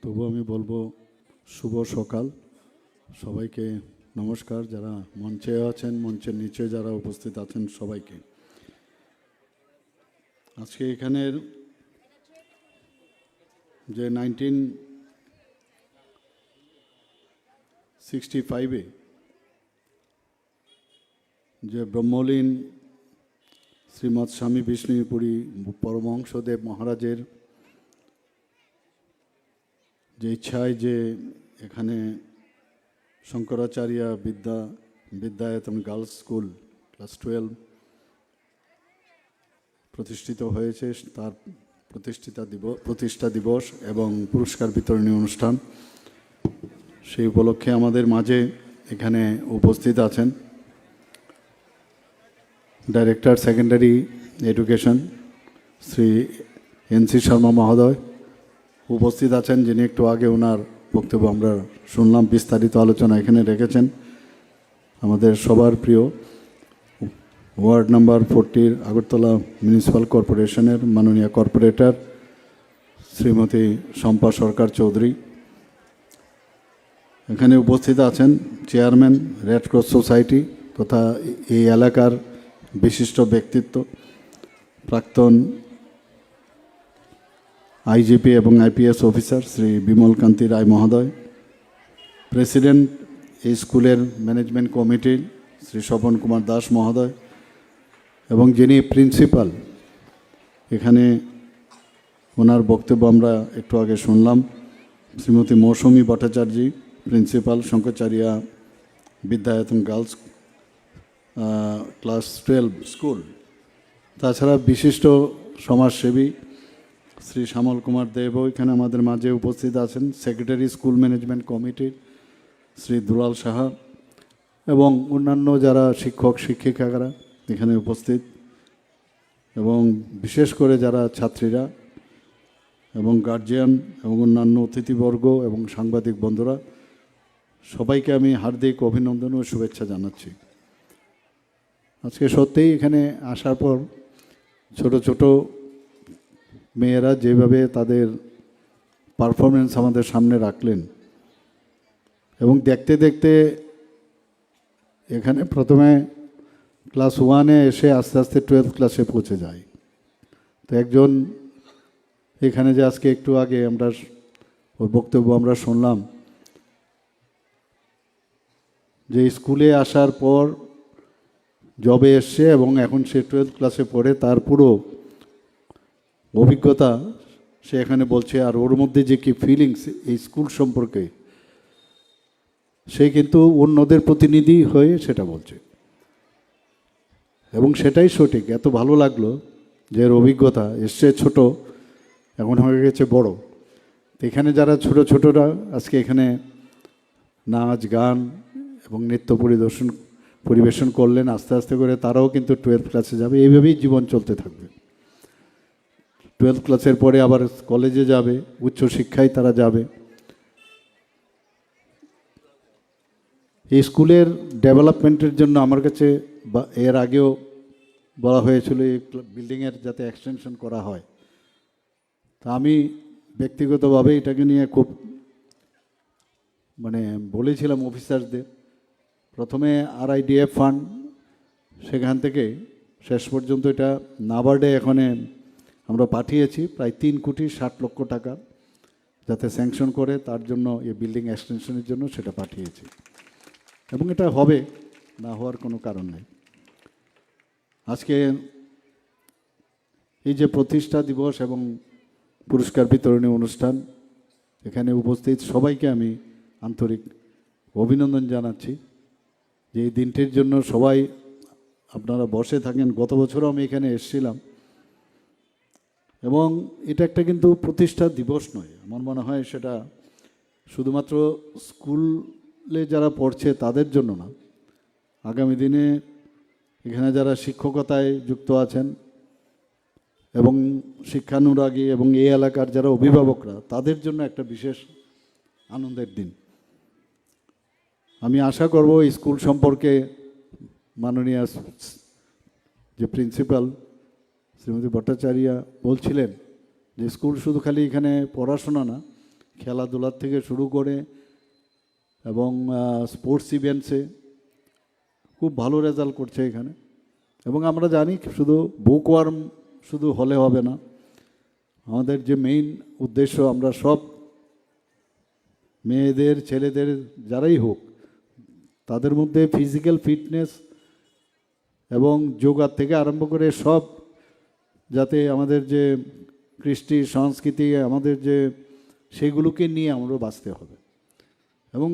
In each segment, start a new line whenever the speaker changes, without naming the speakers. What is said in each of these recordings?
তবু আমি বলবো শুভ সকাল সবাইকে। নমস্কার যারা মঞ্চে আছেন, মঞ্চের নিচে যারা উপস্থিত আছেন সবাইকে। আজকে এখানের যে 1965-এ যে ব্রহ্মলীন শ্রীমৎ স্বামী বিষ্ণুপুরী পরমহংসদেব মহারাজের যে ইচ্ছায় যে এখানে Shankaracharya Vidyayatan girls school class 12 প্রতিষ্ঠিত হয়েছে, তার প্রতিষ্ঠা দিবস এবং পুরস্কার বিতরণী অনুষ্ঠান, সেই উপলক্ষে আমাদের মাঝে এখানে উপস্থিত আছেন director secondary education Shri N C. Sharma মহোদয় উপস্থিত আছেন, যিনি একটু আগে ওনার বক্তব্য আমরা শুনলাম, বিস্তারিত আলোচনা এখানে রেখেছেন। আমাদের সবার প্রিয় ওয়ার্ড নাম্বার 40 আগরতলা মিউনিসিপ্যাল কর্পোরেশনের মাননীয় কর্পোরেটর শ্রীমতী শম্পা সরকার চৌধুরী। এখানে উপস্থিত আছেন চেয়ারম্যান রেড ক্রস সোসাইটি তথা এই এলাকার বিশিষ্ট ব্যক্তিত্ব প্রাক্তন আইজিপি এবং আইপিএস অফিসার শ্রী বিমল কান্তি রায় মহোদয়, প্রেসিডেন্ট এই স্কুলের ম্যানেজমেন্ট কমিটির শ্রী স্বপন কুমার দাস মহোদয়, এবং যিনি প্রিন্সিপাল, এখানে ওনার বক্তব্য আমরা একটু আগে শুনলাম, Shrimati Mousumi Bhattacharya, principal Shankaracharya Vidyayatan girls class 12 school. তাছাড়া বিশিষ্ট সমাজসেবী শ্রী শ্যামল কুমার দেবও এখানে আমাদের মাঝে উপস্থিত আছেন, সেক্রেটারি স্কুল ম্যানেজমেন্ট কমিটির শ্রী দুলাল সাহা, এবং অন্যান্য যারা শিক্ষক শিক্ষিকারা এখানে উপস্থিত, এবং বিশেষ করে যারা ছাত্রীরা এবং গার্জিয়ান এবং অন্যান্য অতিথিবর্গ এবং সাংবাদিক বন্ধুরা, সবাইকে আমি হার্দিক অভিনন্দন ও শুভেচ্ছা জানাচ্ছি। আজকে সত্যিই এখানে আসার পর ছোট ছোট মেয়েরা যেভাবে তাদের পারফরমেন্স আমাদের সামনে রাখলেন, এবং দেখতে দেখতে এখানে প্রথমে ক্লাস 1-এ এসে আস্তে আস্তে 12th ক্লাসে পৌঁছে যায়। তো একজন এখানে যে আজকে একটু আগে আমরা ওর বক্তব্য আমরা শুনলাম, যে স্কুলে আসার পর জবে এসছে এবং এখন সে 12th ক্লাসে পড়ে, তার পুরো অভিজ্ঞতা সে এখানে বলছে, আর ওর মধ্যে যে কি ফিলিংস এই স্কুল সম্পর্কে, সে কিন্তু অন্যদের প্রতিনিধি হয়ে সেটা বলছে, এবং সেটাই সঠিক। এত ভালো লাগলো যে এর অভিজ্ঞতা এসছে ছোট, এখন হয়ে গেছে বড়। তো এখানে যারা ছোট ছোটরা আজকে এখানে নাচ গান এবং নৃত্য পরিবেশন করলেন, আস্তে আস্তে করে তারাও কিন্তু 12th ক্লাসে যাবে, এইভাবেই জীবন চলতে থাকবে। 12th ক্লাসের পরে আবার কলেজে যাবে, উচ্চশিক্ষায় তারা যাবে। এই স্কুলের ডেভেলপমেন্টের জন্য আমার কাছে এর আগেও বলা হয়েছিল এই বিল্ডিংয়ের যাতে এক্সটেনশন করা হয়। তা আমি ব্যক্তিগতভাবে এটাকে নিয়ে খুব বলেছিলাম অফিসারদের। প্রথমে RIDF ফান্ড, সেখান থেকে শেষ পর্যন্ত এটা নাবার্ডে এখানে আমরা পাঠিয়েছি প্রায় 3,60,00,000 টাকা, যাতে স্যাংশন করে তার জন্য এই বিল্ডিং এক্সটেনশনের জন্য সেটা পাঠিয়েছি, এবং এটা হবে, না হওয়ার কোনো কারণ নেই। আজকে এই যে প্রতিষ্ঠা দিবস এবং পুরস্কার বিতরণী অনুষ্ঠান, এখানে উপস্থিত সবাইকে আমি আন্তরিক অভিনন্দন জানাচ্ছি যে এই দিনটির জন্য সবাই আপনারা বসে থাকেন। গত বছরও আমি এখানে এসেছিলাম, এবং এটা একটা কিন্তু প্রতিষ্ঠা দিবস নয়, আমার মনে হয় সেটা শুধুমাত্র স্কুলে যারা পড়ছে তাদের জন্য না, আগামী দিনে এখানে যারা শিক্ষকতায় যুক্ত আছেন এবং শিক্ষানুরাগী এবং এই এলাকার যারা অভিভাবকরা, তাদের জন্য একটা বিশেষ আনন্দের দিন। আমি আশা করব এই স্কুল সম্পর্কে মাননীয় যে প্রিন্সিপাল শ্রীমতী ভট্টাচার্য বলছিলেন যে স্কুল শুধু খালি এখানে পড়াশোনা না, খেলাধুলার থেকে শুরু করে এবং স্পোর্টস ইভেন্টসে খুব ভালো রেজাল্ট করছে এখানে। এবং আমরা জানি শুধু বুকওয়ার্ম শুধু হলে হবে না, আমাদের যে মেইন উদ্দেশ্য আমরা সব মেয়েদের ছেলেদের যারাই হোক তাদের মধ্যে ফিজিক্যাল ফিটনেস এবং যোগা থেকে আরম্ভ করে সব যাতে আমাদের যে কৃষ্টি সংস্কৃতি আমাদের যে সেগুলোকে নিয়ে আমরা বাঁচতে হবে। এবং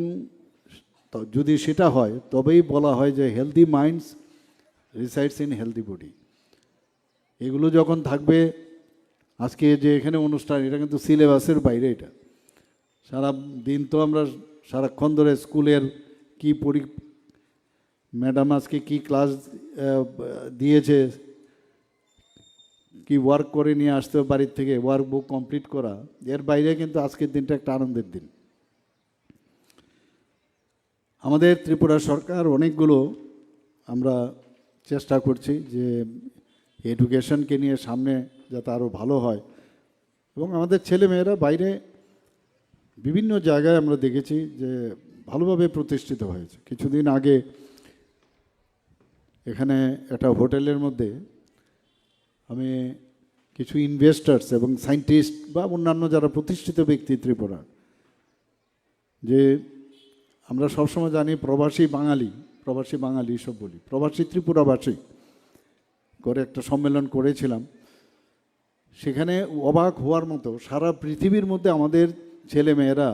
যদি সেটা হয় তবেই বলা হয় যে healthy minds resides in healthy body. এগুলো যখন থাকবে, আজকে যে এখানে অনুষ্ঠান এটা কিন্তু সিলেবাসের বাইরে। এটা সারা দিন তো আমরা সারাক্ষণ ধরে স্কুলের কি ম্যাডাম আজকে কি ক্লাস দিয়েছে, কি ওয়ার্ক করে নিয়ে আসতে হবে বাড়ির থেকে, ওয়ার্ক বুক কমপ্লিট করা, এর বাইরে কিন্তু আজকের দিনটা একটা আনন্দের দিন। আমাদের ত্রিপুরা সরকার অনেকগুলো আমরা চেষ্টা করছি যে এডুকেশনকে নিয়ে সামনে যাতে আরও ভালো হয়। এবং আমাদের ছেলেমেয়েরা বাইরে বিভিন্ন জায়গায় আমরা দেখেছি যে ভালোভাবে প্রতিষ্ঠিত হয়েছে। কিছুদিন আগে এখানে একটা হোটেলের মধ্যে আমি কিছু ইনভেস্টার্স এবং সায়েন্টিস্ট বা অন্যান্য যারা প্রতিষ্ঠিত ব্যক্তি ত্রিপুরা, যে আমরা সবসময় জানি প্রবাসী বাঙালি সব বলি, প্রবাসী ত্রিপুরাবাসী করে একটা সম্মেলন করেছিলাম। সেখানে অবাক হওয়ার মতো সারা পৃথিবীর মধ্যে আমাদের ছেলেমেয়েরা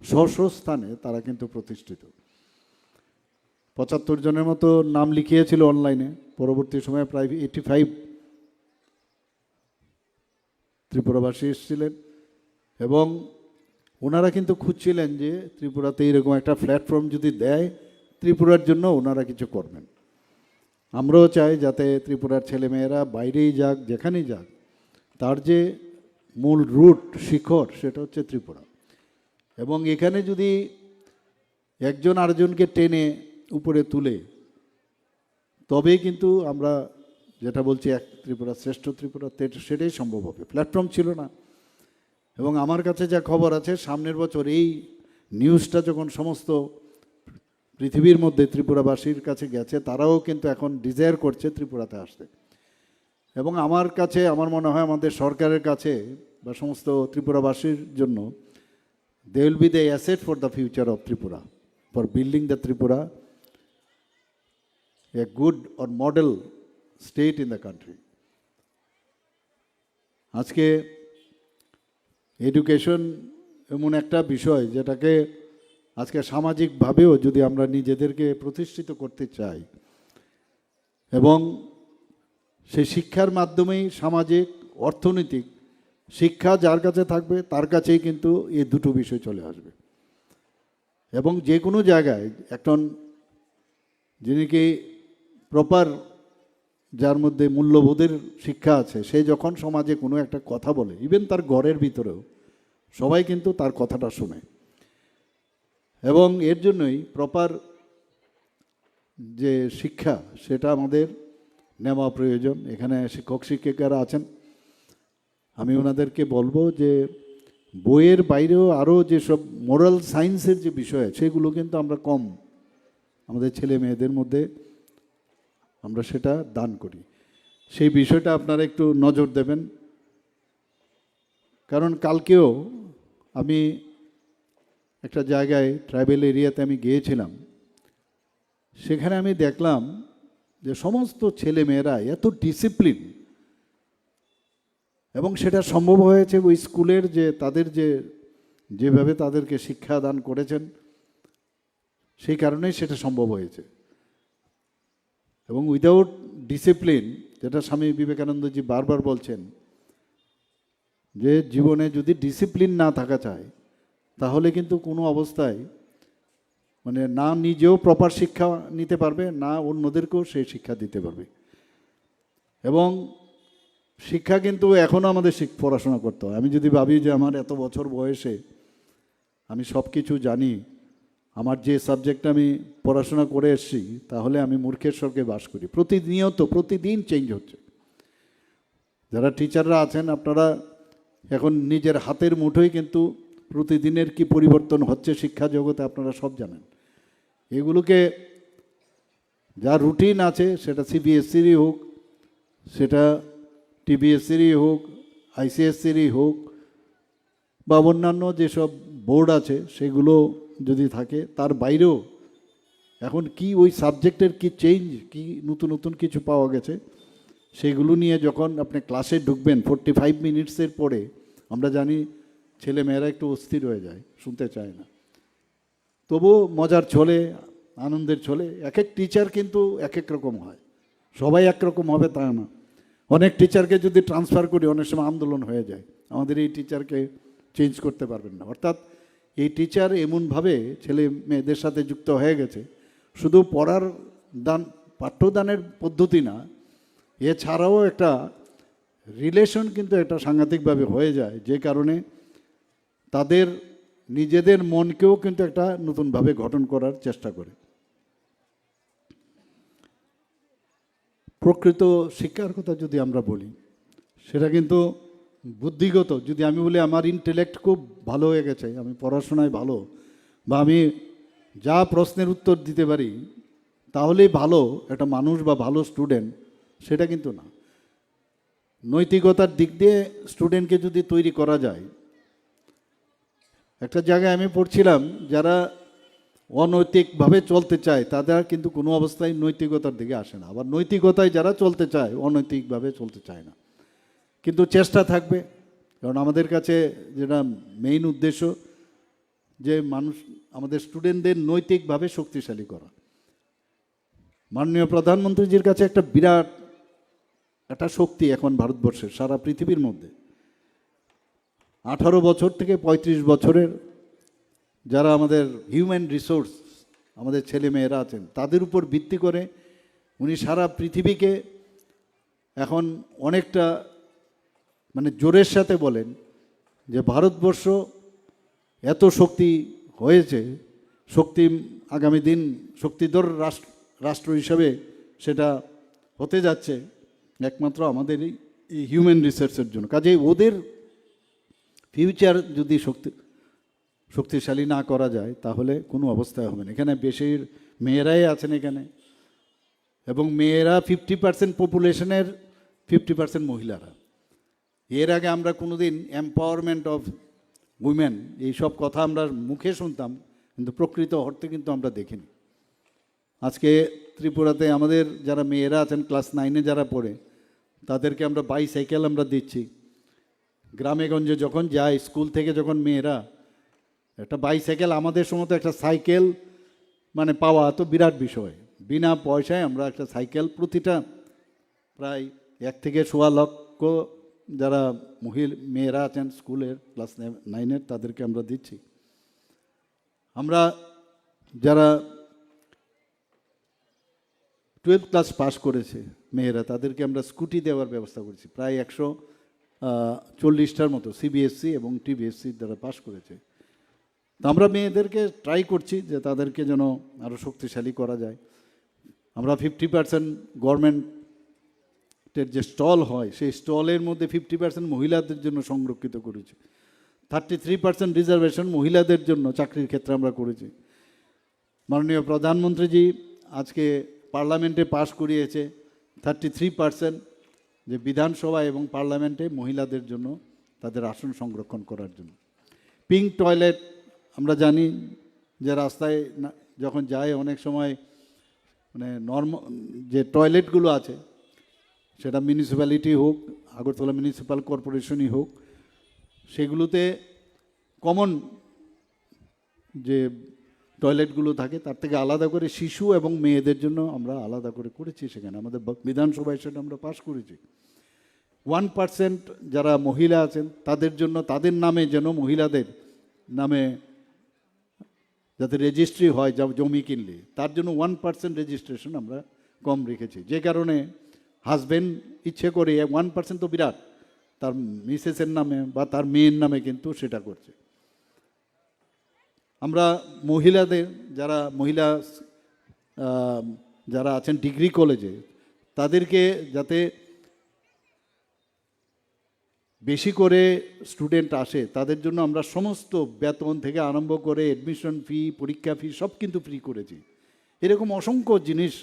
স্ব স্থানে তারা কিন্তু প্রতিষ্ঠিত। 75 জনের মতো নাম লিখিয়েছিল অনলাইনে। পরবর্তী সময়ে প্রায় 85 ত্রিপুরাবাসী এসেছিলেন এবং ওনারা কিন্তু খুঁজছিলেন যে ত্রিপুরাতে এরকম একটা প্ল্যাটফর্ম যদি দেয় ত্রিপুরার জন্য ওনারা কিছু করবেন। আমরাও চাই যাতে ত্রিপুরার ছেলেমেয়েরা বাইরেই যাক, যেখানেই যাক, তার যে মূল রুট শিখর সেটা হচ্ছে ত্রিপুরা। এবং এখানে যদি একজন আরেকজনকে টেনে উপরে তুলে তবেই কিন্তু আমরা যেটা বলছি এক ত্রিপুরা শ্রেষ্ঠ ত্রিপুরা, সেটাই সম্ভব হবে। প্ল্যাটফর্ম ছিল না। এবং আমার কাছে যা খবর আছে সামনের বছর এই নিউজটা যখন সমস্ত পৃথিবীর মধ্যে ত্রিপুরাবাসীর কাছে গেছে, তারাও কিন্তু এখন ডিজায়ার করছে ত্রিপুরাতে আসতে। এবং আমার কাছে আমার মনে হয় আমাদের সরকারের কাছে বা সমস্ত ত্রিপুরাবাসীর জন্য they will be the asset for the future of Tripura, for building the Tripura a good or model state in the country. আজকে এডুকেশন এমন একটা বিষয় যেটাকে আজকে সামাজিকভাবেও যদি আমরা নিজেদেরকে প্রতিষ্ঠিত করতে চাই এবং সেই শিক্ষার মাধ্যমেই সামাজিক অর্থনৈতিক শিক্ষা যার কাছে থাকবে তার কাছেই কিন্তু এই দুটো বিষয় চলে আসবে। এবং যে কোনো জায়গায় একজন যিনি কি প্রপার যার মধ্যে মূল্যবোধের শিক্ষা আছে, সে যখন সমাজে কোনো একটা কথা বলে, ইভেন তার ঘরের ভিতরেও সবাই কিন্তু তার কথাটা শোনে। এবং এর জন্যই প্রপার যে শিক্ষা সেটা আমাদের নেওয়া প্রয়োজন। এখানে শিক্ষক শিক্ষিকারা আছেন, আমি ওনাদেরকে বলবো যে বইয়ের বাইরেও আরও যেসব মোরাল সায়েন্সের যে বিষয় সেগুলো কিন্তু আমরা কম আমাদের ছেলে মেয়েদের মধ্যে আমরা সেটা দান করি। সেই বিষয়টা আপনারা একটু নজর দেবেন। কারণ কালকেও আমি একটা জায়গায় ট্রাইবেল এরিয়াতে আমি গিয়েছিলাম, সেখানে আমি দেখলাম যে সমস্ত ছেলে মেয়েরা এত ডিসিপ্লিন, এবং সেটা সম্ভব হয়েছে ওই স্কুলের যে তাদের যেভাবে তাদেরকে শিক্ষা দান করেছেন সেই কারণেই সেটা সম্ভব হয়েছে। এবং উইদাউট ডিসিপ্লিন, যেটা স্বামী বিবেকানন্দজি বারবার বলছেন যে জীবনে যদি ডিসিপ্লিন না থাকা চায় তাহলে কিন্তু কোনো অবস্থায় মানে না নিজেও প্রপার শিক্ষা নিতে পারবে, না অন্যদেরকেও সেই শিক্ষা দিতে পারবে। এবং শিক্ষা কিন্তু এখনও আমাদের পড়াশোনা করতে হয়। আমি যদি ভাবি যে আমার এত বছর বয়সে আমি সব কিছু জানি, আমার যে সাবজেক্টে আমি পড়াশোনা করে এসেছি, তাহলে আমি মূর্খের স্বর্গে বাস করি। প্রতিদিন চেঞ্জ হচ্ছে। যারা টিচাররা আছেন আপনারা এখন নিজের হাতের মুঠোয় কিন্তু প্রতিদিনের কি পরিবর্তন হচ্ছে শিক্ষা জগতে আপনারা সব জানেন। এগুলোকে যা রুটিন আছে, সেটা সিবিএসসিরই হোক, সেটা টিবিএসসিরই হোক, আইসিএসসিরই হোক, বা অন্যান্য যেসব বোর্ড আছে সেগুলো যদি থাকে, তার বাইরেও এখন কি ওই সাবজেক্টের কি চেঞ্জ, কি নতুন নতুন কিছু পাওয়া গেছে, সেগুলো নিয়ে যখন আপনি ক্লাসে ঢুকবেন 45 মিনিটসের পরে, আমরা জানি ছেলে মেয়েরা একটু অস্থির হয়ে যায়, শুনতে চায় না। তবুও মজার ছলে, আনন্দের ছলে এক এক টিচার কিন্তু এক এক রকম হয়, সবাই একরকম হবে তা না। অনেক টিচারকে যদি ট্রান্সফার করি অনেক সময় আন্দোলন হয়ে যায়, আমাদের এই টিচারকে চেঞ্জ করতে পারবেন না। অর্থাৎ এই টিচার এমনভাবে ছেলে মেয়েদের সাথে যুক্ত হয়ে গেছে, শুধু পড়ার দান, পাঠ্যদানের পদ্ধতি না, এছাড়াও একটা রিলেশন কিন্তু একটা সাংঘাতিকভাবে হয়ে যায়, যে কারণে তাদের নিজেদের মনকেও কিন্তু একটা নতুনভাবে গঠন করার চেষ্টা করে। প্রকৃত শিক্ষার কথা যদি আমরা বলি, সেটা কিন্তু বুদ্ধিগত। যদি আমি বলি আমার ইন্টেলেক্ট খুব ভালো হয়ে গেছে, আমি পড়াশোনায় ভালো, বা আমি যা প্রশ্নের উত্তর দিতে পারি, তাহলেই ভালো একটা মানুষ বা ভালো স্টুডেন্ট, সেটা কিন্তু না। নৈতিকতার দিক দিয়ে স্টুডেন্টকে যদি তৈরি করা যায়, একটা জায়গায় আমি পড়ছিলাম, যারা অনৈতিকভাবে চলতে চায় তাদের কিন্তু কোনো অবস্থায় নৈতিকতার দিকে আসে না, আবার নৈতিকতায় যারা চলতে চায় অনৈতিকভাবে চলতে চায় না। কিন্তু চেষ্টা থাকবে, কারণ আমাদের কাছে যেটা মেইন উদ্দেশ্য, যে মানুষ, আমাদের স্টুডেন্টদের নৈতিকভাবে শক্তিশালী করা। মাননীয় প্রধানমন্ত্রীজির কাছে একটা বিরাট একটা শক্তি এখন ভারতবর্ষের, সারা পৃথিবীর মধ্যে 18 বছর থেকে 35 বছরের যারা আমাদের হিউম্যান রিসোর্স, আমাদের ছেলে মেয়েরা আছেন, তাদের উপর ভিত্তি করে উনি সারা পৃথিবীকে এখন অনেকটা মানে জোরের সাথে বলেন যে ভারতবর্ষ এত শক্তি হয়েছে, শক্তি আগামী দিন শক্তিধর রাষ্ট্র হিসাবে সেটা হতে যাচ্ছে একমাত্র আমাদের এই হিউম্যান রিসোর্সের জন্য। কাজেই ওদের ফিউচার যদি শক্তিশালী না করা যায়, তাহলে কোনো অবস্থায় হবে না। এখানে বেশি মেয়েরাই আছেন এখানে, এবং মেয়েরা 50% পপুলেশনের 50% মহিলারা। এর আগে আমরা কোনোদিন এম্পাওয়ারমেন্ট অফ উইমেন এইসব কথা আমরা মুখে শুনতাম, কিন্তু প্রকৃত অর্থে কিন্তু আমরা দেখিনি। আজকে ত্রিপুরাতে আমাদের যারা মেয়েরা আছেন ক্লাস 9-এ যারা পড়ে, তাদেরকে আমরা বাইসাইকেল আমরা দিচ্ছি। গ্রামে গঞ্জে যখন যায়, স্কুল থেকে যখন মেয়েরা, একটা বাইসাইকেল, আমাদের সময় তো একটা সাইকেল মানে পাওয়া তো বিরাট বিষয়, বিনা পয়সায় আমরা একটা সাইকেল প্রতিটা প্রায় 1 থেকে 1.25 লক্ষ যারা মেয়েরা আছেন স্কুলের ক্লাস 9-এর, তাদেরকে আমরা দিচ্ছি। আমরা যারা 12 ক্লাস পাস করেছে মেয়েরা, তাদেরকে আমরা স্কুটি দেওয়ার ব্যবস্থা করেছি, প্রায় 140টার মতো সিবিএসসি এবং টিবিএসসি যারা পাস করেছে। তো আমরা মেয়েদেরকে ট্রাই করছি যে তাদেরকে যেন আরও শক্তিশালী করা যায়। আমরা 50% গভর্নমেন্টের যে স্টল হয়, সেই স্টলের মধ্যে 50% মহিলাদের জন্য সংরক্ষিত করেছি। 33% রিজার্ভেশন মহিলাদের জন্য চাকরির ক্ষেত্রে আমরা করেছি। মাননীয় প্রধানমন্ত্রীজি আজকে পার্লামেন্টে পাশ করিয়েছে 33% যে বিধানসভা এবং পার্লামেন্টে মহিলাদের জন্য তাদের আসন সংরক্ষণ করার জন্য। পিঙ্ক টয়লেট আমরা জানি যে রাস্তায় যখন যায় অনেক সময় মানে যে টয়লেটগুলো আছে, সেটা মিউনিসিপ্যালিটি হোক, আগরতলা মিউনিসিপ্যাল কর্পোরেশনই হোক, সেগুলোতে কমন যে টয়লেটগুলো থাকে তার থেকে আলাদা করে শিশু এবং মেয়েদের জন্য আমরা আলাদা করে করেছি। সেখানে আমাদের বিধানসভায় সেটা আমরা পাশ করেছি। 1% যারা মহিলা আছেন তাদের জন্য, তাদের নামে যেন মহিলাদের নামে যাতে রেজিস্ট্রি হয়, যা জমি কিনলে তার জন্য 1% রেজিস্ট্রেশন আমরা কম রেখেছি। যে কারণে হাজব্যান্ড ইচ্ছে করে 1% তো বিরাট, তার মিসেসের নামে বা তার মেয়ের নামে কিন্তু সেটা করছে। আমরা মহিলাদের যারা আছেন ডিগ্রি কলেজে, তাদেরকে যাতে বেশি করে স্টুডেন্ট আসে তাদের জন্য আমরা সমস্ত বেতন থেকে আরম্ভ করে অ্যাডমিশন ফি, পরীক্ষা ফি সব কিন্তু ফ্রি করেছি। এরকম অসংখ্য জিনিস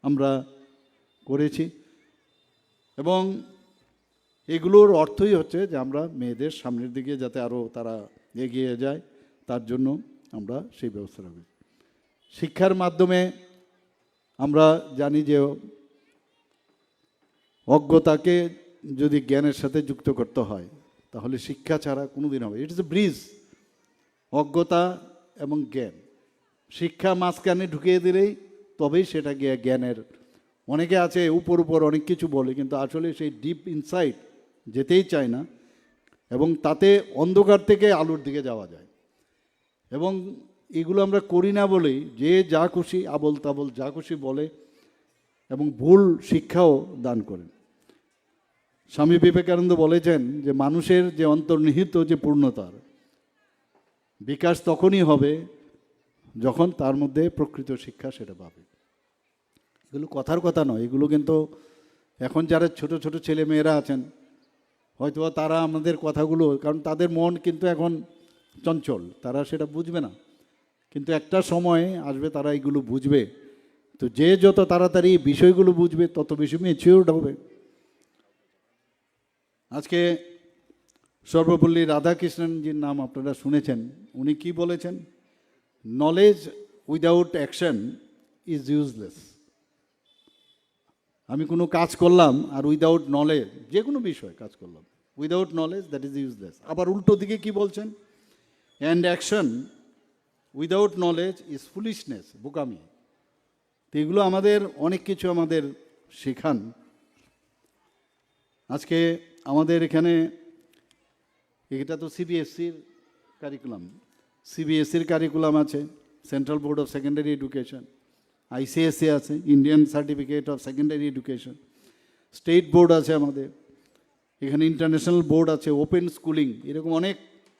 আমরা করেছি এবং এগুলোর অর্থই হচ্ছে যে আমরা মেয়েদের সামনের দিকে যাতে আরও তারা এগিয়ে যায় তার জন্য আমরা সেই ব্যবস্থা রাখি। শিক্ষার মাধ্যমে আমরা জানি যে অজ্ঞতাকে যদি জ্ঞানের সাথে যুক্ত করতে হয় তাহলে শিক্ষা ছাড়া কোনো দিন হবে। ইট ইজ এ ব্রিজ, অজ্ঞতা এবং জ্ঞান। শিক্ষা মাঝখানে ঢুকিয়ে দিলেই তবেই সেটা গিয়ে জ্ঞানের। অনেকে আছে উপর উপর অনেক কিছু বলে কিন্তু আসলে সেই ডিপ ইনসাইট যেতেই চায় না এবং তাতে অন্ধকার থেকে আলোর দিকে যাওয়া যায়। এবং এগুলো আমরা করি না বলেই যে যা খুশি আবল তাবল যা খুশি বলে এবং ভুল শিক্ষাও দান করেন। স্বামী বিবেকানন্দ বলেছেন যে মানুষের যে অন্তর্নিহিত যে পূর্ণতার বিকাশ তখনই হবে যখন তার মধ্যে প্রকৃত শিক্ষা সেটা পাবে। এগুলো কথার কথা নয়, এগুলো কিন্তু এখন যারা ছোট ছোট ছেলে মেয়েরা আছেন হয়তো তারা আমাদের কথাগুলো, কারণ তাদের মন কিন্তু এখন চঞ্চল, তারা সেটা বুঝবে না, কিন্তু একটা সময় আসবে তারা এগুলো বুঝবে। তো যে যত তাড়াতাড়ি বিষয়গুলো বুঝবে তত বেশি ম্যাচিউরড হবে। আজকে সর্বপল্লী রাধাকৃষ্ণনজির নাম আপনারা শুনেছেন। উনি কি বলেছেন? Knowledge without action is useless. আমি কোনো কাজ করলাম আর উইদাউট নলেজ, যে কোনো বিষয় কাজ করলাম without knowledge, that is useless. আবার উল্টো দিকে কি বলছেন? And action without knowledge is foolishness, বোকামি। তো এগুলো আমাদের অনেক কিছু আমাদের শেখান। আজকে আমাদের এখানে এটা তো সিবিএসসির কারিকুলাম, সিবিএসসির কারিকুলাম আছে, central board of secondary education, ICSE আছে, Indian certificate of secondary education, state board আছে আমাদের এখানে, ইন্টারন্যাশনাল বোর্ড আছে, ওপেন স্কুলিং, এরকম অনেক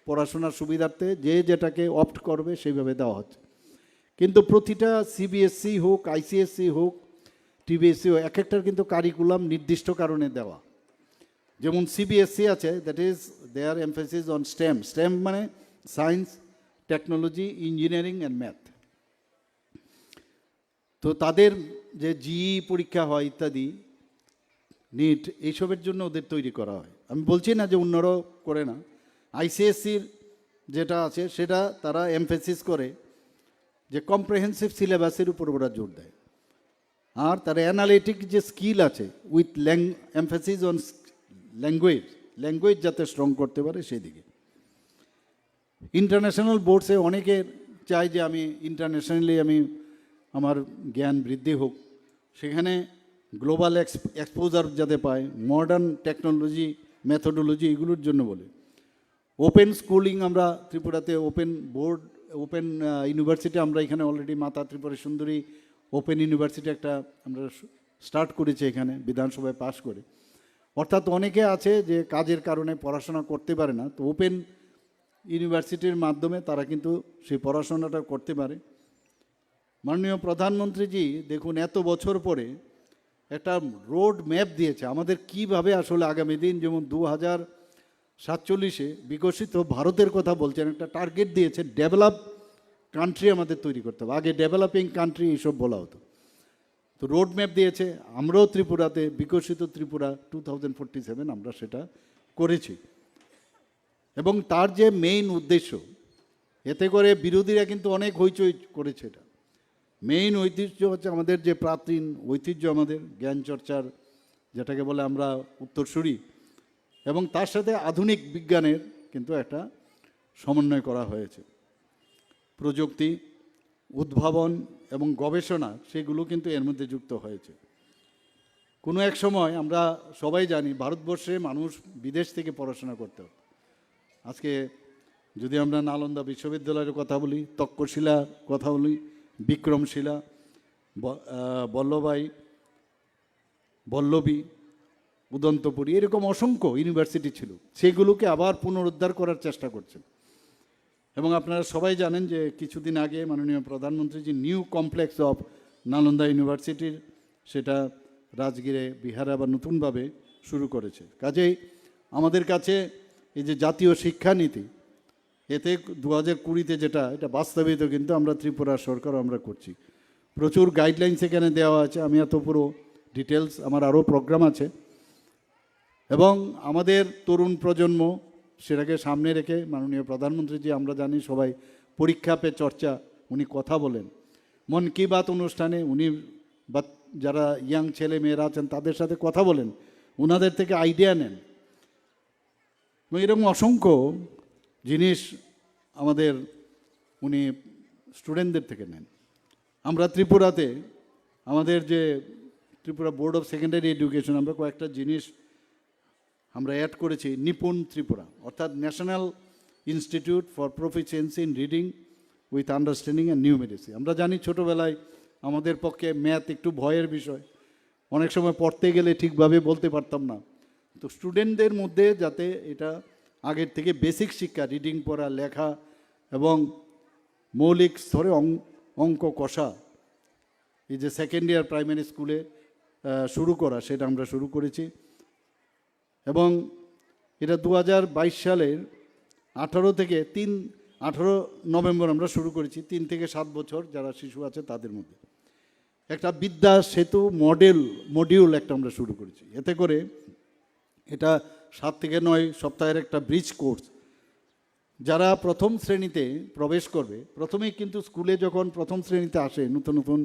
পড়াশোনার সুবিধার্থে যে যেটাকে অপ্ট করবে সেইভাবে দেওয়া হচ্ছে। কিন্তু প্রতিটা সিবিএসসি হোক, আইসিএসসি হোক, টিবিএসসি হোক, এক একটার কিন্তু কারিকুলাম নির্দিষ্ট কারণে দেওয়া। যেমন সিবিএসসি আছে, that is their emphasis on STEM. STEM মানে science, technology, engineering and math. তো তাদের যে জিই পরীক্ষা হয় ইত্যাদি, নিট, এইসবের জন্য ওদের তৈরি করা হয়। আমি বলছি না যে অন্যরাও করে না। আইসিএসসির যেটা আছে সেটা তারা এমফেসিস করে যে কম্প্রিহেন্সিভ সিলেবাসের উপর ওরা জোর দেয়, আর তার অ্যানালিটিক যে স্কিল আছে উইথ এমফেসিস অন ল্যাঙ্গুয়েজ যাতে স্ট্রং করতে পারে সেই দিকে। ইন্টারন্যাশনাল বোর্ডসে অনেকের চাই যে আমি ইন্টারন্যাশনালি আমি আমার জ্ঞান বৃদ্ধি হোক, সেখানে গ্লোবাল এক্সপোজার যাতে পায়, মডার্ন টেকনোলজি, মেথোডোলজি, এগুলোর জন্য বলে। ওপেন স্কুলিং আমরা ত্রিপুরাতে ওপেন বোর্ড, ওপেন ইউনিভার্সিটি আমরা এখানে অলরেডি মাতা ত্রিপুরা সুন্দরী ওপেন ইউনিভার্সিটি একটা আমরা স্টার্ট করেছি এখানে বিধানসভায় পাশ করে। অর্থাৎ অনেকে আছে যে কাজের কারণে পড়াশোনা করতে পারে না, তো ওপেন ইউনিভার্সিটির মাধ্যমে তারা কিন্তু সেই পড়াশোনাটা করতে পারে। মাননীয় প্রধানমন্ত্রীজি দেখুন এত বছর পরে একটা রোড ম্যাপ দিয়েছে আমাদের কিভাবে আসলে আগামী দিন, যেমন 2047-এ বিকশিত ভারতের কথা বলছেন, একটা টার্গেট দিয়েছে, ডেভেলপ কান্ট্রি আমাদের তৈরি করতে হবে। আগে ডেভেলপিং কান্ট্রি এইসব বলা হতো, তো রোড ম্যাপ দিয়েছে। আমরাও ত্রিপুরাতে বিকশিত ত্রিপুরা 2047 আমরা সেটা করেছি। এবং তার যে মেইন উদ্দেশ্য, এতে করে বিরোধীরা কিন্তু অনেক হইচই করেছে। এটা মেইন ঐতিহ্য হচ্ছে আমাদের যে প্রাচীন ঐতিহ্য, আমাদের জ্ঞান চর্চার যেটাকে বলে আমরা উত্তরসূরি, এবং তার সাথে আধুনিক বিজ্ঞানের কিন্তু একটা সমন্বয় করা হয়েছে। প্রযুক্তি, উদ্ভাবন এবং গবেষণা সেগুলো কিন্তু এর মধ্যে যুক্ত হয়েছে। কোনো এক সময় আমরা সবাই জানি ভারতবর্ষে মানুষ বিদেশ থেকে পড়াশোনা করতে হতো। আজকে যদি আমরা নালন্দা বিশ্ববিদ্যালয়ের কথা বলি, তক্ষশিলা কথা বলি, বিক্রমশিলা, বল্লভী, উদন্তপুরী, এরকম অসংখ্য ইউনিভার্সিটি ছিল, সেগুলোকে আবার পুনরুদ্ধার করার চেষ্টা করছেন। এবং আপনারা সবাই জানেন যে কিছুদিন আগে মাননীয় প্রধানমন্ত্রী যে নিউ কমপ্লেক্স অফ নালন্দা ইউনিভার্সিটির সেটা রাজগীরে বিহারে আবার নতুনভাবে শুরু করেছে। কাজেই আমাদের কাছে এই যে জাতীয় শিক্ষানীতি, এতে 2020-তে যেটা, এটা বাস্তবিত কিন্তু আমরা ত্রিপুরা সরকার আমরা করছি। প্রচুর গাইডলাইন সেখানে দেওয়া আছে, আমি এত পুরো ডিটেলস, আমার আরও প্রোগ্রাম আছে। এবং আমাদের তরুণ প্রজন্ম সেটাকে সামনে রেখে মাননীয় প্রধানমন্ত্রী জি, আমরা জানি সবাই পরীক্ষা পে চর্চা, উনি কথা বলেন। মন কি বাত অনুষ্ঠানে উনি যারা ইয়াং ছেলে মেয়েরা আছেন তাদের সাথে কথা বলেন, ওনাদের থেকে আইডিয়া নেন। এরকম অসংখ্য জিনিস আমাদের উনি স্টুডেন্টদের থেকে নেন। আমরা ত্রিপুরাতে আমাদের যে Tripura board of secondary education, আমরা কয়েকটা জিনিস আমরা অ্যাড করেছি। নিপুণ ত্রিপুরা, অর্থাৎ national institute for proficiency in reading with understanding and নিউমেরিসি। আমরা জানি ছোটোবেলায় আমাদের পক্ষে ম্যাথ একটু ভয়ের বিষয়, অনেক সময় পড়তে গেলে ঠিকভাবে বলতে পারতাম না। তো স্টুডেন্টদের মধ্যে যাতে এটা আগের থেকে বেসিক শিক্ষা, রিডিং পড়া, লেখা এবং মৌলিক স্তরে অঙ্ক কষা, এই যে সেকেন্ড ইয়ার প্রাইমারি স্কুলে শুরু করা, সেটা আমরা শুরু করেছি। এবং এটা 2022 সালের 18 নভেম্বর আমরা শুরু করেছি। 3 থেকে 7 বছর যারা শিশু আছে তাদের মধ্যে একটা বিদ্যা সেতু মডিউল একটা আমরা শুরু করেছি। এতে করে এটা 7 থেকে 9 সপ্তাহের একটা ব্রিজ কোর্স। যারা প্রথম শ্রেণীতে প্রবেশ করবে, প্রথমেই কিন্তু স্কুলে যখন প্রথম শ্রেণীতে আসে নতুন নতুন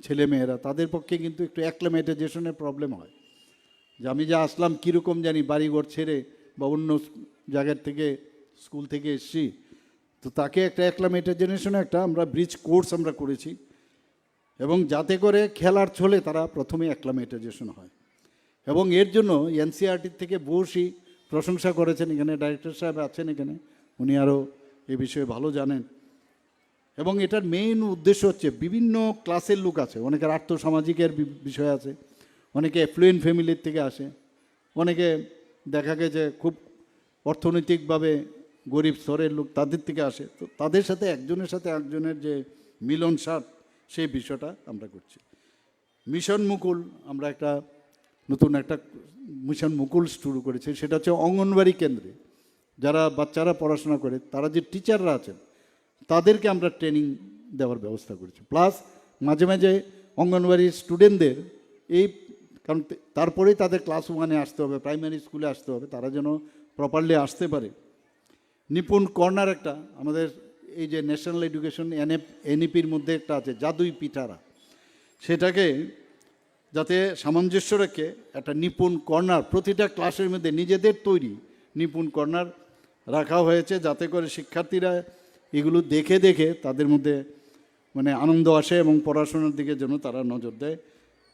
ছেলেমেয়েরা, তাদের পক্ষে কিন্তু একটু অ্যাক্লামেটাইজেশনের প্রবলেম হয়, যে আমি যা আসলাম কীরকম জানি, বাড়িঘর ছেড়ে বা অন্য জায়গার থেকে স্কুল থেকে এসছি। তো তাকে একটা অ্যাক্লামেটাইজেশনে একটা আমরা ব্রিজ কোর্স আমরা করেছি, এবং যাতে করে খেলার ছলে তারা প্রথমে অ্যাক্লামেটাইজেশন হয়। এবং এর জন্য এনসিইআরটির থেকে বহুশী প্রশংসা করেছেন। এখানে ডাইরেক্টর সাহেব আছেন, এখানে উনি আরও এ বিষয়ে ভালো জানেন। এবং এটার মেইন উদ্দেশ্য হচ্ছে, বিভিন্ন ক্লাসের লোক আছে, অনেকের আর্থসামাজিকের বিষয় আছে, অনেকে অ্যাফ্লুয়েন্ট ফ্যামিলির থেকে আসে, অনেকে দেখা গেছে খুব অর্থনৈতিকভাবে গরিব স্তরের লোক, তাদের থেকে আসে। তো তাদের সাথে একজনের সাথে একজনের যে মিলনসার, সেই বিষয়টা আমরা করছি। মিশন মুকুল, আমরা একটা নতুন একটা মিশন মুকুল শুরু করেছি। সেটা হচ্ছে অঙ্গনবাড়ি কেন্দ্রে যারা বাচ্চারা পড়াশোনা করে, তারা যে টিচাররা আছেন তাদেরকে আমরা ট্রেনিং দেওয়ার ব্যবস্থা করেছি। প্লাস মাঝে মাঝে অঙ্গনবাড়ির স্টুডেন্টদের এই, কারণ তারপরেই তাদের ক্লাস 1-এ আসতে হবে, প্রাইমারি স্কুলে আসতে হবে, তারা যেন প্রপারলি আসতে পারে। নিপুণ কর্নার একটা আমাদের এই যে ন্যাশনাল এডুকেশন এনইপির মধ্যে একটা আছে, জাদুই পিঠারা, সেটাকে যাতে সামঞ্জস্য রেখে একটা নিপুণ কর্নার প্রতিটা ক্লাসের মধ্যে নিজেদের তৈরি নিপুণ কর্নার রাখা হয়েছে, যাতে করে শিক্ষার্থীরা এগুলো দেখে দেখে তাদের মধ্যে মানে আনন্দ আসে এবং পড়াশোনার দিকে যেন তারা নজর দেয়।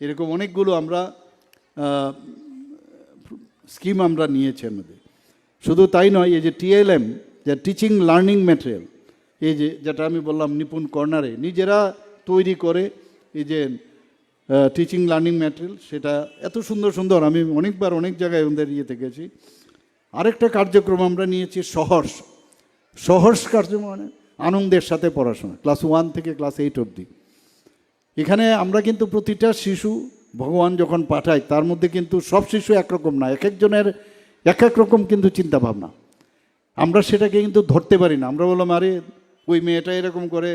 এরকম অনেকগুলো আমরা স্কিম আমরা নিয়েছি এর মধ্যে। শুধু তাই নয়, এই যে টিএলএম, যে টিচিং লার্নিং ম্যাটেরিয়াল, এই যে যেটা আমি বললাম নিপুণ কর্নারে নিজেরা তৈরি করে এই যে টিচিং লার্নিং ম্যাটেরিয়াল, সেটা এত সুন্দর সুন্দর, আমি অনেকবার অনেক জায়গায় ওদের ইয়েতে গেছি। আরেকটা কার্যক্রম আমরা নিয়েছি সহর্ষ কার্যক্রম, মানে আনন্দের সাথে পড়াশোনা, ক্লাস 1 থেকে ক্লাস 8 অবধি। এখানে আমরা কিন্তু প্রতিটা শিশু ভগবান যখন পাঠায়, তার মধ্যে কিন্তু সব শিশু একরকম না, এক একজনের এক এক রকম কিন্তু চিন্তাভাবনা। আমরা সেটাকে কিন্তু ধরতে পারি না। আমরা বললাম, আরে ওই মেয়েটা এরকম করে,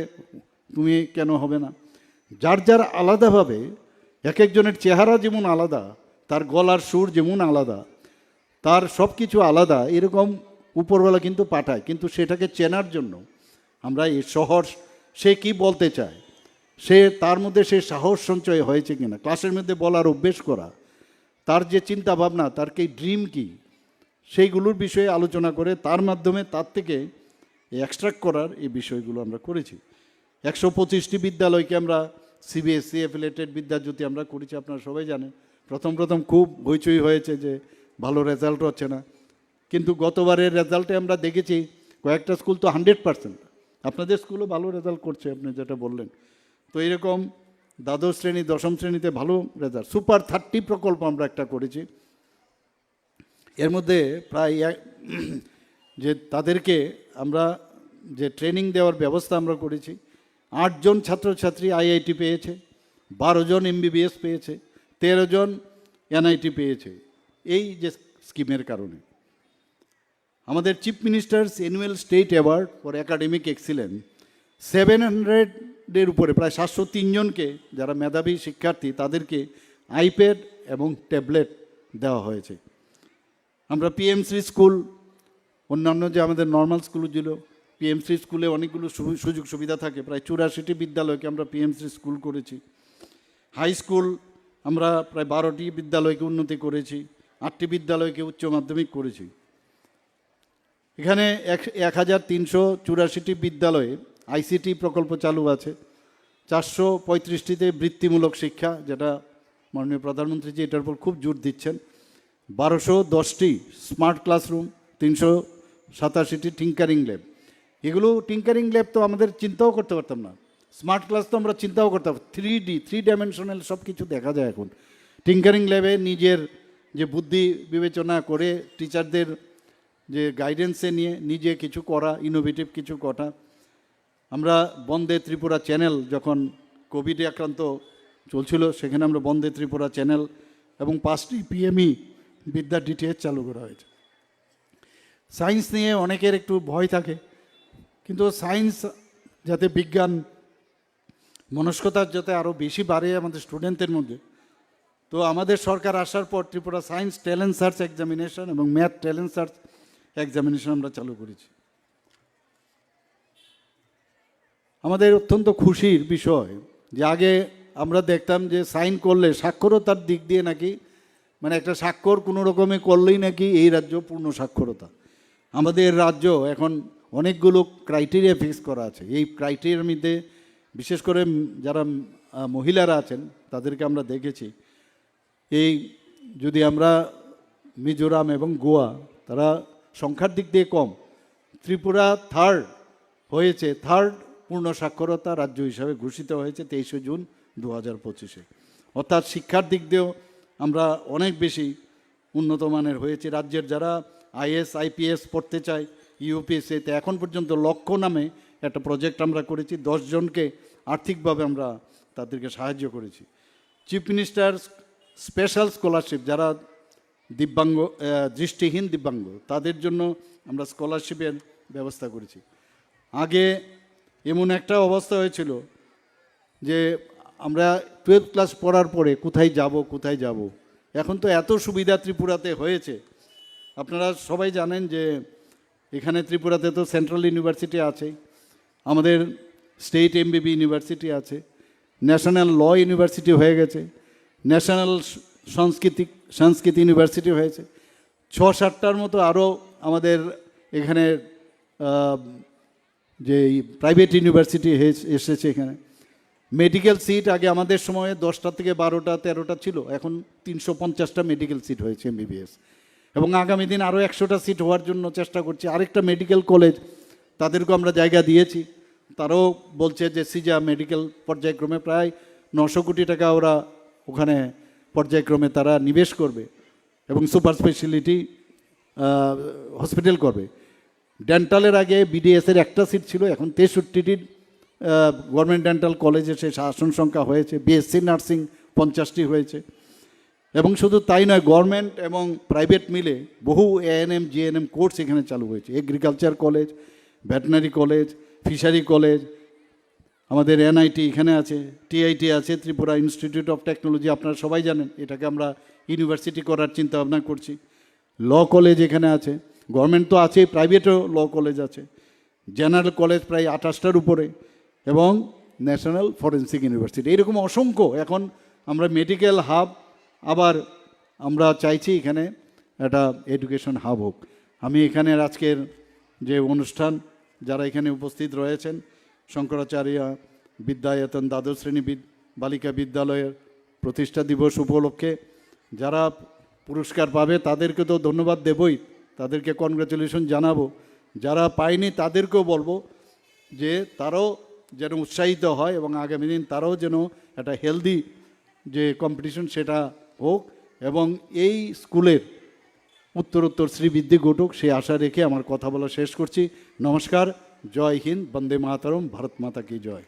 তুমি কেন হবে না? যার যার আলাদাভাবে, এক একজনের চেহারা যেমন আলাদা, তার গলার সুর যেমন আলাদা, তার সব কিছু আলাদা, এরকম উপরওয়ালা কিন্তু পাঠায়। কিন্তু সেটাকে চেনার জন্য আমরা এই সহজ, সে কি বলতে চায়, সে তার মধ্যে সে সাহস সঞ্চয় হয়েছে কিনা, ক্লাসের মধ্যে বলার অভ্যেস করা, তার যে চিন্তা ভাবনা, তার কি ড্রিম কি, সেইগুলোর বিষয়ে আলোচনা করে তার মাধ্যমে তার থেকে এক্সট্রাক্ট করার এই বিষয়গুলো আমরা করেছি। 125টি বিদ্যালয়কে আমরা সিবিএসসি অ্যাফিলিয়েটেড বিদ্যাজ্যোতি আমরা করেছি। আপনারা সবাই জানেন, প্রথম খুব হইচই হয়েছে যে ভালো রেজাল্ট হচ্ছে না, কিন্তু গতবারের রেজাল্টে আমরা দেখেছি কয়েকটা স্কুল তো 100%, আপনাদের স্কুলও ভালো রেজাল্ট করছে, আপনি যেটা বললেন। তো এরকম দ্বাদশ শ্রেণী, দশম শ্রেণীতে ভালো রেজাল্ট। সুপার 30 প্রকল্প আমরা একটা করেছি। এর মধ্যে প্রায় যে তাদেরকে আমরা যে ট্রেনিং দেওয়ার ব্যবস্থা আমরা করেছি, 8 জন ছাত্রছাত্রী আইআইটি পেয়েছে, 12 জন এমবিবিএস পেয়েছে, 13 জন এনআইটি পেয়েছে এই যে স্কিমের কারণে। আমাদের chief ministers annual state award for academic excellence 700-এর উপরে প্রায় 703 জনকে যারা মেধাবী শিক্ষার্থী তাদেরকে আইপ্যাড এবং ট্যাবলেট দেওয়া হয়েছে। আমরা পিএমসি স্কুল, অন্যান্য যে আমাদের নর্মাল স্কুলগুলো, পিএমসি স্কুলে অনেকগুলো সুযোগ সুবিধা থাকে, প্রায় 84টি বিদ্যালয়কে আমরা পিএমসি স্কুল করেছি। হাই স্কুল আমরা প্রায় 12টি বিদ্যালয়কে উন্নতি করেছি, 8টি বিদ্যালয়কে উচ্চ মাধ্যমিক করেছি। এখানে 1384টি বিদ্যালয়ে আইসিটি প্রকল্প চালু আছে, 435টিতে বৃত্তিমূলক শিক্ষা, যেটা মাননীয় প্রধানমন্ত্রীজি এটার উপর খুব জোর দিচ্ছেন, 1210টি স্মার্ট ক্লাসরুম, 387টি টিঙ্কারিং ল্যাব। এগুলো টিঙ্কারিং ল্যাব তো আমাদের চিন্তাও করতে পারতাম না, স্মার্ট ক্লাস তো আমরা চিন্তাও করতাম, 3 ডাইমেনশনাল সব কিছু দেখা যায় এখন। টিঙ্কারিং ল্যাবে নিজের যে বুদ্ধি বিবেচনা করে টিচারদের যে গাইডেন্সে নিয়ে নিজে কিছু করা, ইনোভেটিভ কিছু করা। আমরা বন্দে ত্রিপুরা চ্যানেল যখন কোভিডে আক্রান্ত চলছিল সেখানে আমরা বন্দে ত্রিপুরা চ্যানেল এবং 5টি পিএমই বিদ্যা ডিটিএইচ চালু করা হয়েছে। সায়েন্স নিয়ে অনেকের একটু ভয় থাকে, কিন্তু সায়েন্স যাতে বিজ্ঞান মনস্কতা যাতে আরও বেশি বাড়ে আমাদের স্টুডেন্টদের মধ্যে, তো আমাদের সরকার আসার পর Tripura science talent search examination এবং ম্যাথ ট্যালেন্ট সার্চ এক্সামিনেশন আমরা চালু করেছি। আমাদের অত্যন্ত খুশির বিষয় যে আগে আমরা দেখতাম যে সাইন করলে সাক্ষরতার দিক দিয়ে নাকি, মানে একটা স্বাক্ষর কোনো রকমে করলেই নাকি এই রাজ্য পূর্ণ সাক্ষরতা। আমাদের রাজ্য এখন অনেকগুলো ক্রাইটেরিয়া ফিক্স করা আছে। এই ক্রাইটেরিয়ার মধ্যে বিশেষ করে যারা মহিলারা আছেন তাদেরকে আমরা দেখেছি, এই যদি আমরা মিজোরাম এবং গোয়া তারা সংখ্যার দিক দিয়ে কম, ত্রিপুরা থার্ড হয়েছে, থার্ড পূর্ণ সাক্ষরতা রাজ্য হিসাবে ঘোষিত হয়েছে 23শে জুন 2025-এ। অর্থাৎ শিক্ষার দিক দিয়েও আমরা অনেক বেশি উন্নত মানের হয়েছে। রাজ্যের যারা আইএস আইপিএস পড়তে চায় ইউপিএসসিতে এখন পর্যন্ত লক্ষ্য নামে একটা প্রজেক্ট আমরা করেছি, 10 জনকে আর্থিকভাবে আমরা তাদেরকে সাহায্য করেছি। চিফ মিনিস্টার স্পেশাল স্কলারশিপ, যারা দিব্যাঙ্গ দৃষ্টিহীন দিব্যাঙ্গ তাদের জন্য আমরা স্কলারশিপের ব্যবস্থা করেছি। আগে এমন একটা অবস্থা হয়েছিল যে আমরা 12th ক্লাস পড়ার পরে কোথায় যাব, এখন তো এত সুবিধা ত্রিপুরাতে হয়েছে। আপনারা সবাই জানেন যে এখানে ত্রিপুরাতে তো সেন্ট্রাল ইউনিভার্সিটি আছে, আমাদের স্টেট এমবিবি ইউনিভার্সিটি আছে, ন্যাশনাল ল ইউনিভার্সিটি হয়ে গেছে, ন্যাশনাল সংস্কৃতি ইউনিভার্সিটি হয়েছে, 6-7টার মতো আরও আমাদের এখানে যে প্রাইভেট ইউনিভার্সিটি এসেছে। এখানে মেডিকেল সিট আগে আমাদের সময়ে 10টা থেকে 12টা 13টা ছিল, এখন 350টা মেডিকেল সিট হয়েছে এমবিবিএস, এবং আগামী দিন আরও 100টা সিট হওয়ার জন্য চেষ্টা করছি। আরেকটা মেডিকেল কলেজ তাদেরকেও আমরা জায়গা দিয়েছি, তারাও বলছে যে সিজা মেডিকেল পর্যায়ক্রমে প্রায় 900 কোটি টাকা ওরা ওখানে পর্যায়ক্রমে তারা নিবেশ করবে এবং সুপার স্পেশালিটি হসপিটাল করবে। ডেন্টালের আগে বিডিএসের একটা সিট ছিল, এখন 63টির গভর্নমেন্ট ডেন্টাল কলেজে সে আসন সংখ্যা হয়েছে। বিএসসি নার্সিং 50টি হয়েছে। এবং শুধু তাই নয়, গভর্নমেন্ট এবং প্রাইভেট মিলে বহু এএনএম জিএনএম কোর্স এখানে চালু হয়েছে। Agriculture college, veterinary college, fishery college, আমাদের এনআইটি এখানে আছে, টিআইটি আছে, ত্রিপুরা ইনস্টিটিউট অফ টেকনোলজি, আপনারা সবাই জানেন এটাকে আমরা ইউনিভার্সিটি করার চিন্তা ভাবনা করছি। ল কলেজ এখানে আছে, গভর্নমেন্ট তো আছে, প্রাইভেটও ল কলেজ আছে, জেনারেল কলেজ প্রায় 28টার উপরে, এবং ন্যাশনাল ফরেন্সিক ইউনিভার্সিটি, এরকম অসংখ্য। এখন আমরা মেডিকেল হাব, আবার আমরা চাইছি এখানে একটা এডুকেশন হাব হোক। আমি এখানের আজকের যে অনুষ্ঠান, যারা এখানে উপস্থিত রয়েছেন, শঙ্করাচার্য বিদ্যায়তন দ্বাদশ শ্রেণী বালিকা বিদ্যালয়ের প্রতিষ্ঠা দিবস উপলক্ষে যারা পুরস্কার পাবে তাদেরকে তো ধন্যবাদ দেবই, তাদেরকে কনগ্রাচুলেশন জানাবো। যারা পায়নি তাদেরকেও বলবো যে তারাও যেন উৎসাহিত হয় এবং আগামী দিন তারাও যেন একটা হেলদি যে কম্পিটিশন সেটা হোক, এবং এই স্কুলের উত্তরোত্তর শ্রীবৃদ্ধি ঘটুক সেই আশা রেখে আমার কথা বলা শেষ করছি। নমস্কার, জয় হিন্দ, বন্দে মাতরম, ভারত মাতা কি জয়।